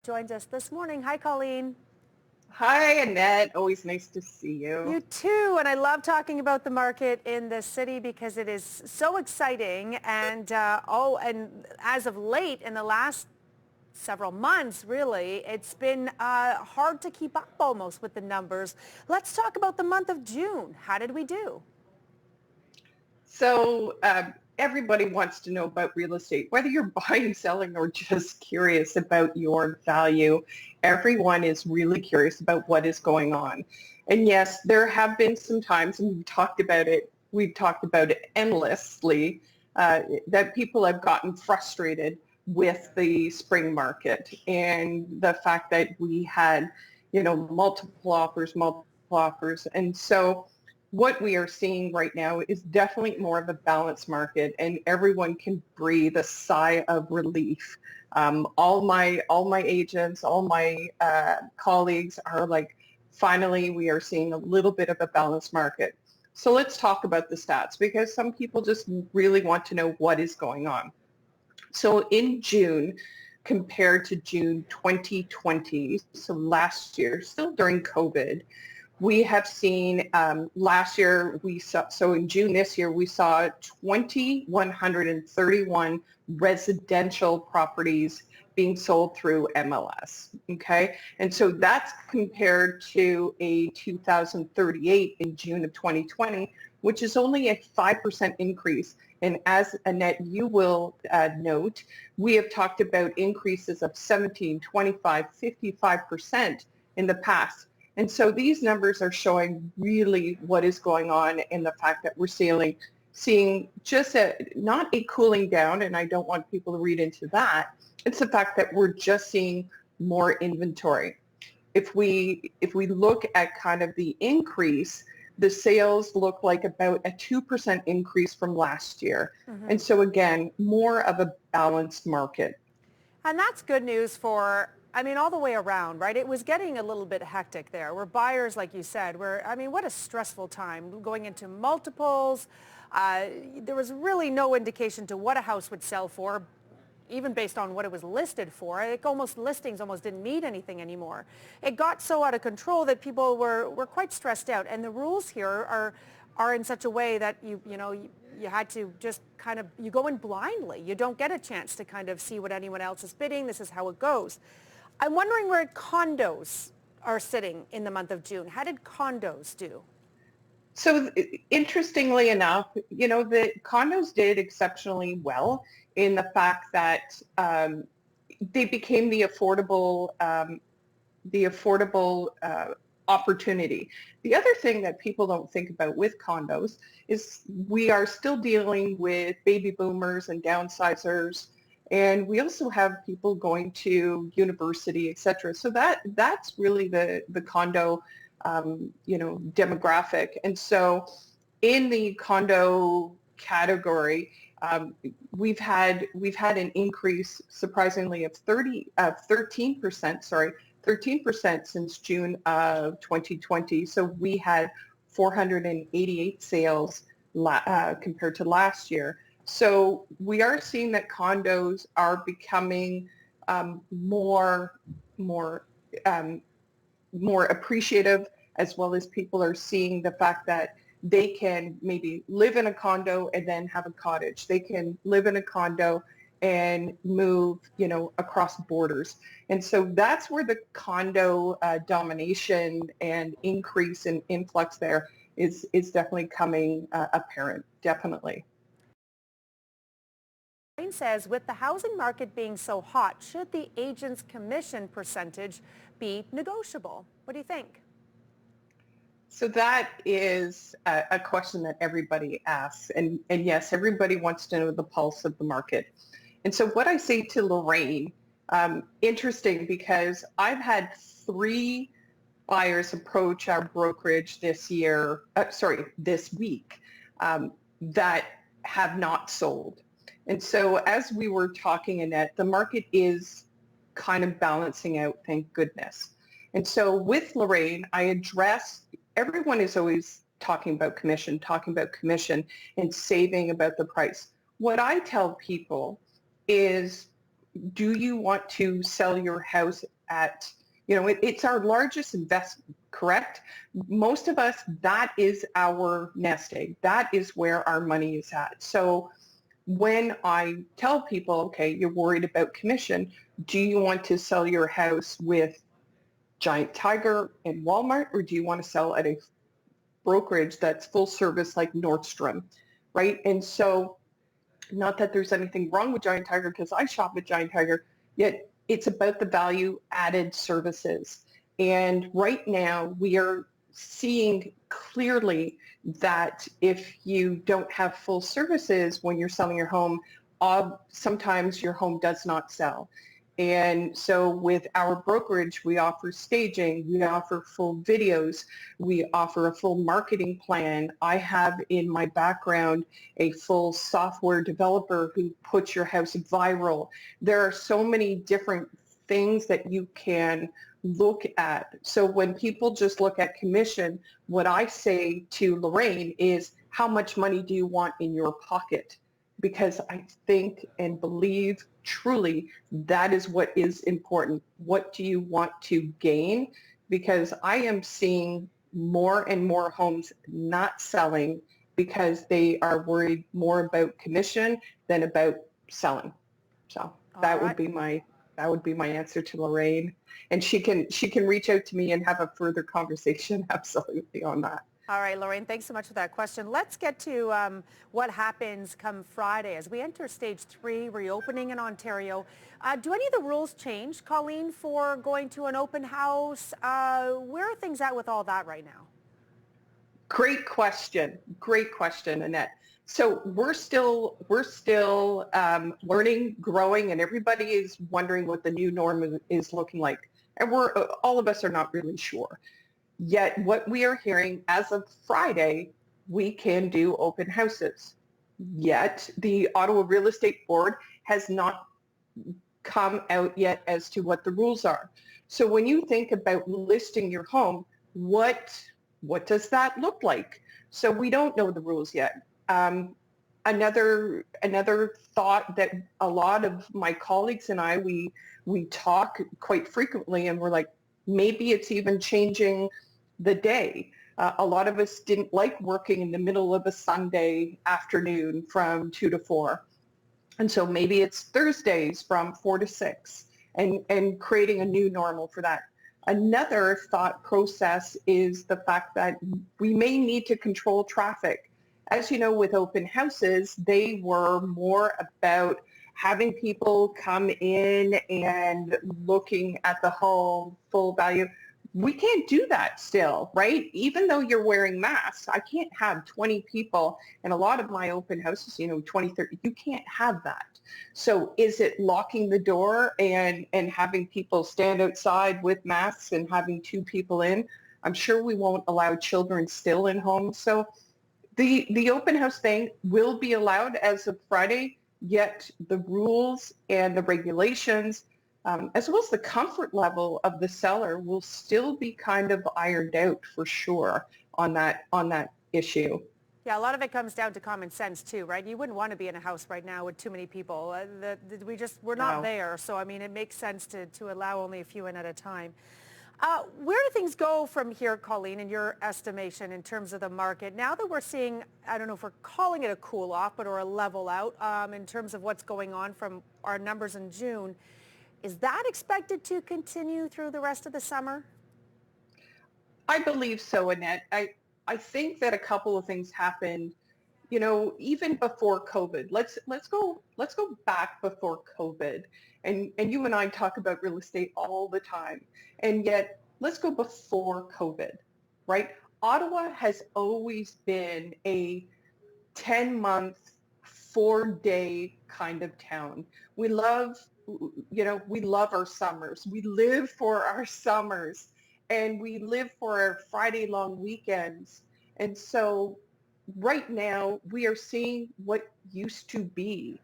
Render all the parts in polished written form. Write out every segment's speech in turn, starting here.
Joins us this morning. Hi, Colleen. Hi, Annette. Always nice to see you. You too, and I love talking about the market in the city because it is so exciting. And as of late, in the last several months, really, it's been hard to keep up almost with the numbers. Let's talk about the month of June. How did we do? So everybody wants to know about real estate, whether you're buying, selling, or just curious about your value. Everyone is really curious about what is going on. And yes, there have been some times, and we've talked about it endlessly, that people have gotten frustrated with the spring market and the fact that we had, multiple offers. And so what we are seeing right now is definitely more of a balanced market, and everyone can breathe a sigh of relief. All my agents, all my colleagues are like, finally, we are seeing a little bit of a balanced market. So let's talk about the stats because some people just really want to know what is going on. So in June, compared to June 2020, so last year, still during COVID, we have seen last year so in June this year we saw 2,131 residential properties being sold through MLS. Okay, and so that's compared to a 2,038 in June of 2020, which is only a 5% increase. And as Annette, you will note, we have talked about increases of 17, 25, 55% in the past. And so these numbers are showing really what is going on in the fact that we're seeing just not a cooling down, and I don't want people to read into that. It's the fact that we're just seeing more inventory. If we look at kind of the increase, the sales look like about a 2% increase from last year. Mm-hmm. And so again, more of a balanced market. And that's good news for all the way around, right? It was getting a little bit hectic there. We're buyers, like you said. What a stressful time going into multiples. There was really no indication to what a house would sell for, even based on what it was listed for. Listings almost didn't mean anything anymore. It got so out of control that people were quite stressed out. And the rules here are in such a way that you had to just you go in blindly. You don't get a chance to kind of see what anyone else is bidding. This is how it goes. I'm wondering where condos are sitting in the month of June. How did condos do? So interestingly enough, the condos did exceptionally well in the fact that they became the affordable opportunity. The other thing that people don't think about with condos is we are still dealing with baby boomers and downsizers. And we also have people going to university, et cetera. So that's really the condo, demographic. And so in the condo category, we've had an increase, surprisingly, of 13% since June of 2020. So we had 488 sales compared to last year. So we are seeing that condos are becoming more appreciative, as well as people are seeing the fact that they can maybe live in a condo and then have a cottage. They can live in a condo and move, across borders. And so that's where the condo domination and increase in influx there is definitely coming apparent, definitely. Says, with the housing market being so hot, should the agent's commission percentage be negotiable? What do you think? So that is a question that everybody asks. And yes, everybody wants to know the pulse of the market. And so what I say to Lorraine, interesting because I've had 3 buyers approach our brokerage this week that have not sold. And so as we were talking, Annette, the market is kind of balancing out, thank goodness. And so with Lorraine, everyone is always talking about commission and saving about the price. What I tell people is do you want to sell your house at, it's our largest investment, correct? Most of us, that is our nest egg. That is where our money is at. So when I tell people, okay, you're worried about commission, do you want to sell your house with Giant Tiger and Walmart, or do you want to sell at a brokerage that's full service like Nordstrom, right? And so not that there's anything wrong with Giant Tiger because I shop at Giant Tiger, yet it's about the value added services. And right now we are seeing clearly that if you don't have full services when you're selling your home, sometimes your home does not sell. And so with our brokerage, we offer staging, we offer full videos, we offer a full marketing plan. I have in my background a full software developer who puts your house viral. There are so many different things that you can look at. So when people just look at commission, what I say to Lorraine is, how much money do you want in your pocket? Because I think and believe truly that is what is important. What do you want to gain? Because I am seeing more and more homes not selling because they are worried more about commission than about selling. So that would be my answer to Lorraine. And she can reach out to me and have a further conversation absolutely on that. All right, Lorraine, thanks so much for that question. Let's get to what happens come Friday as we enter stage 3, reopening in Ontario. Do any of the rules change, Colleen, for going to an open house? Where are things at with all that right now? Great question, Annette. So we're still learning, growing, and everybody is wondering what the new norm is looking like. And all of us are not really sure. Yet what we are hearing as of Friday, we can do open houses. Yet the Ottawa Real Estate Board has not come out yet as to what the rules are. So when you think about listing your home, what does that look like? So we don't know the rules yet. Another thought that a lot of my colleagues and I, we talk quite frequently, and we're like, maybe it's even changing the day. A lot of us didn't like working in the middle of a Sunday afternoon from 2 to 4. And so maybe it's Thursdays from 4 to 6 and creating a new normal for that. Another thought process is the fact that we may need to control traffic. As you know, with open houses, they were more about having people come in and looking at the home, full value. We can't do that still, right? Even though you're wearing masks, I can't have 20 people. And a lot of my open houses, 20, 30, you can't have that. So is it locking the door and having people stand outside with masks and having 2 people in? I'm sure we won't allow children still in homes. So the open house thing will be allowed as of Friday, yet the rules and the regulations, as well as the comfort level of the seller, will still be kind of ironed out for sure on that issue. Yeah, a lot of it comes down to common sense too, right? You wouldn't want to be in a house right now with too many people. We're not there. So, I mean, it makes sense to allow only a few in at a time. Where do things go from here, Colleen, in your estimation, in terms of the market? Now that we're seeing, I don't know if we're calling it a cool off, or a level out in terms of what's going on from our numbers in June, is that expected to continue through the rest of the summer? I believe so, Annette. I think that a couple of things happened, even before COVID. Let's go back before COVID. And you and I talk about real estate all the time. And yet, let's go before COVID, right? Ottawa has always been a 10-month, 4-day kind of town. We love our summers. We live for our summers, and we live for our Friday long weekends. And so right now we are seeing what used to be.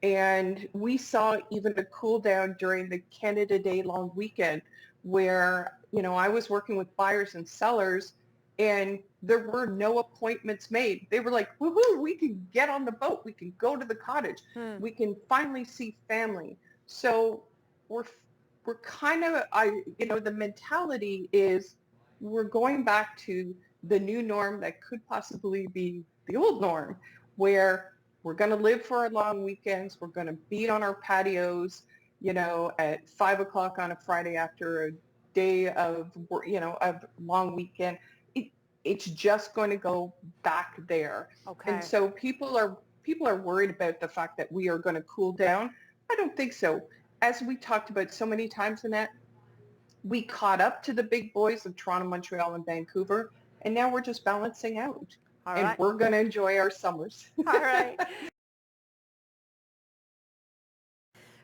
And we saw even a cool down during the Canada Day long weekend where, I was working with buyers and sellers, and there were no appointments made. They were like, woohoo, we can get on the boat. We can go to the cottage. We can finally see family. So we're we're kind of the mentality is we're going back to the new norm that could possibly be the old norm, where we're going to live for our long weekends. We're going to be on our patios, at 5 o'clock on a Friday after a day of, of long weekend. It, it's just going to go back there. And Okay. so people are worried about the fact that we are going to cool down. I don't think so. As we talked about so many times, Annette, we caught up to the big boys of Toronto, Montreal, and Vancouver, and now we're just balancing out. All And right. we're going to enjoy our summers. All right.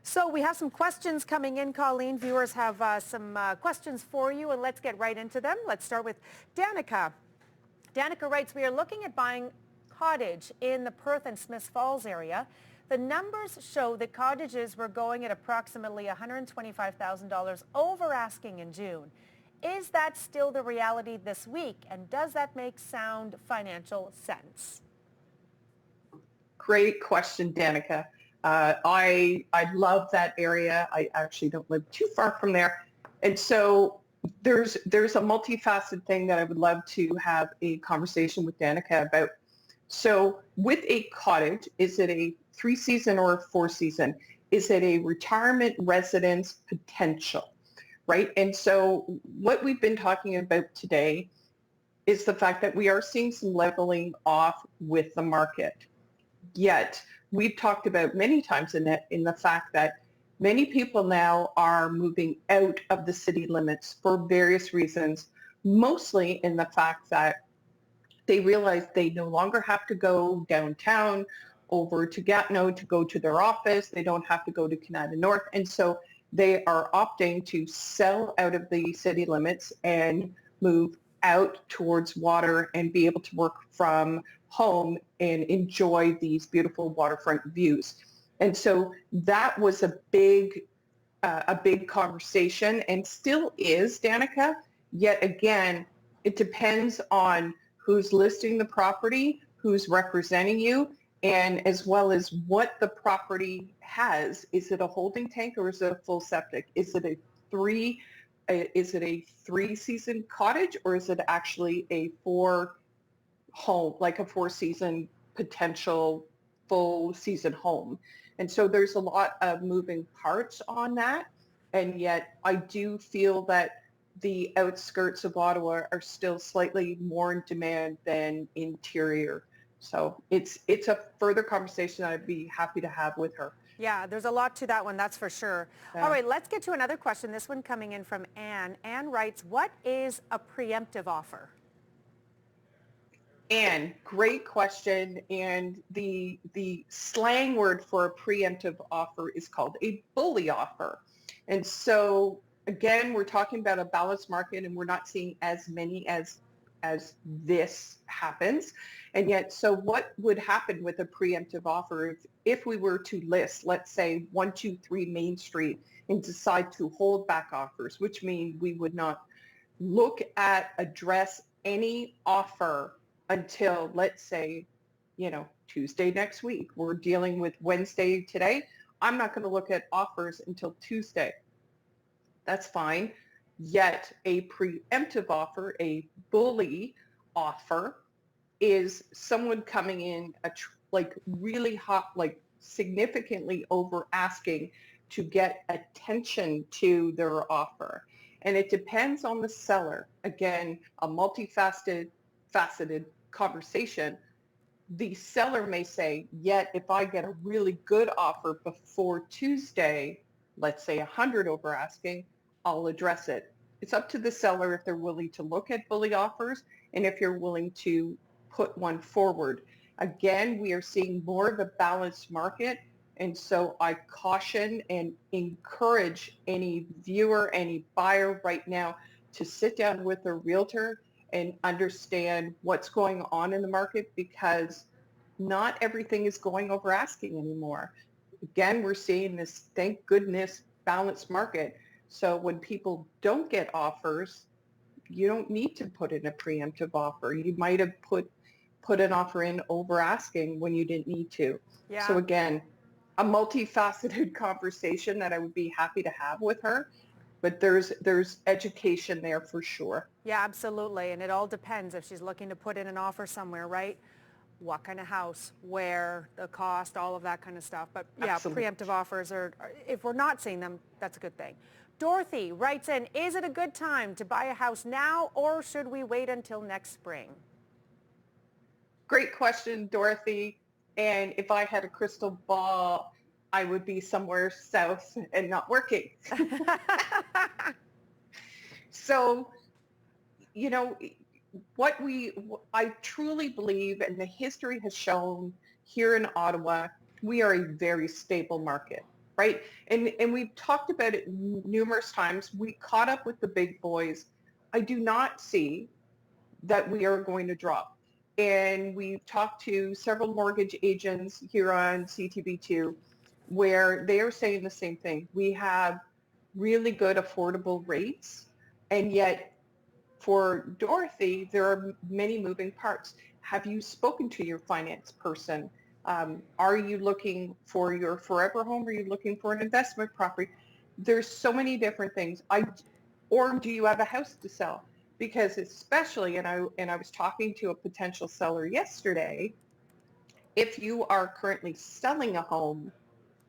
So we have some questions coming in, Colleen. Viewers have some questions for you, and let's get right into them. Let's start with Danica. Danica writes, we are looking at buying cottage in the Perth and Smiths Falls area. The numbers show that cottages were going at approximately $125,000 over asking in June. Is that still the reality this week, and does that make sound financial sense? Great question, Danica. I love that area. I actually don't live too far from there. And so there's a multifaceted thing that I would love to have a conversation with Danica about. So with a cottage, is it a 3-season or a 4-season? Is it a retirement residence potential, right? And so what we've been talking about today is the fact that we are seeing some leveling off with the market. Yet we've talked about many times in the fact that many people now are moving out of the city limits for various reasons, mostly in the fact that they realize they no longer have to go downtown over to Gatineau to go to their office. They don't have to go to Canada North. And so they are opting to sell out of the city limits and move out towards water and be able to work from home and enjoy these beautiful waterfront views. And so that was a big conversation, and still is, Danica. Yet again, it depends on who's listing the property, who's representing you, and as well as what the property has. Is it a holding tank or is it a full septic? Is it a 3-season cottage, or is it actually a 4-season potential full season home? And so there's a lot of moving parts on that. And yet I do feel that the outskirts of Ottawa are still slightly more in demand than interior. So it's a further conversation I'd be happy to have with her. Yeah, there's a lot to that one, that's for sure. Yeah. All right, let's get to another question. This one coming in from Anne. Anne writes, what is a preemptive offer? Anne, great question. And the slang word for a preemptive offer is called a bully offer. And so again, we're talking about a balanced market, and we're not seeing as many as this happens. And yet, so what would happen with a preemptive offer if we were to list, let's say, 123 Main Street and decide to hold back offers, which means we would not address any offer until, let's say, Tuesday next week. We're dealing with Wednesday today. I'm not going to look at offers until Tuesday. That's fine. Yet a preemptive offer, a bully offer, is someone coming in really hot, significantly over asking to get attention to their offer. And it depends on the seller. Again, a multifaceted conversation. The seller may say, yet if I get a really good offer before Tuesday, let's say 100 over asking, I'll address it. It's up to the seller if they're willing to look at bully offers and if you're willing to put one forward. Again, we are seeing more of a balanced market. And so I caution and encourage any viewer, any buyer right now to sit down with a realtor and understand what's going on in the market, because not everything is going over asking anymore. Again, we're seeing this, thank goodness, balanced market. So when people don't get offers, you don't need to put in a preemptive offer. You might have put an offer in over asking when you didn't need to. Yeah. So again, a multifaceted conversation that I would be happy to have with her. But there's education there for sure. Yeah, absolutely. And it all depends if she's looking to put in an offer somewhere, right? What kind of house, where, the cost, all of that kind of stuff. But yeah, Absolutely. preemptive offers if we're not seeing them, that's a good thing. Dorothy writes in, is it a good time to buy a house now or should we wait until next spring? Great question, Dorothy. And if I had a crystal ball, I would be somewhere south and not working. So, you know, I truly believe, and the history has shown here in Ottawa, we are a very stable market, right? And we've talked about it numerous times. We caught up with the big boys. I do not see that we are going to drop. And we've talked to several mortgage agents here on CTV2 where they are saying the same thing. We have really good affordable rates, and yet for Dorothy, there are many moving parts. Have you spoken to your finance person? Are you looking for your forever home? Are you looking for an investment property? There's so many different things. Or do you have a house to sell? Because especially, and I was talking to a potential seller yesterday, if you are currently selling a home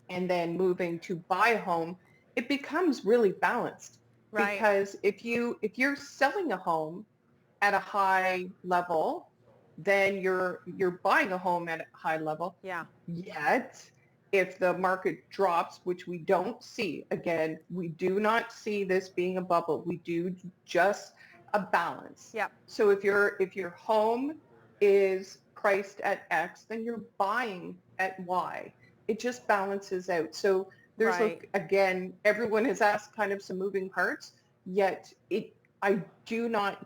and then moving to buy a home, it becomes really balanced. Right. Because if you're selling a home at a high level, then you're buying a home at a high level. Yeah. Yet, if the market drops, which we don't see, again, we do not see this being a bubble. We do just a balance. Yeah. So if your home is priced at X, then you're buying at Y. It just balances out. So there's Right. again, everyone has asked kind of some moving parts, yet I do not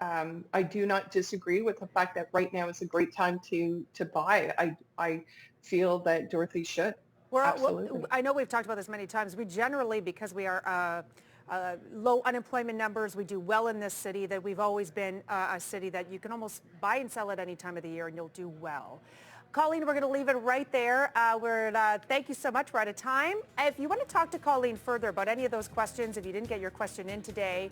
I do not disagree with the fact that right now is a great time to buy. I feel that Dorothy should. Absolutely. I know we've talked about this many times. We generally, because we are low unemployment numbers, we do well in this city, that we've always been a city that you can almost buy and sell at any time of the year and you'll do well. Colleen, we're going to leave it right there. Thank you so much. We're out of time. If you want to talk to Colleen further about any of those questions, if you didn't get your question in today,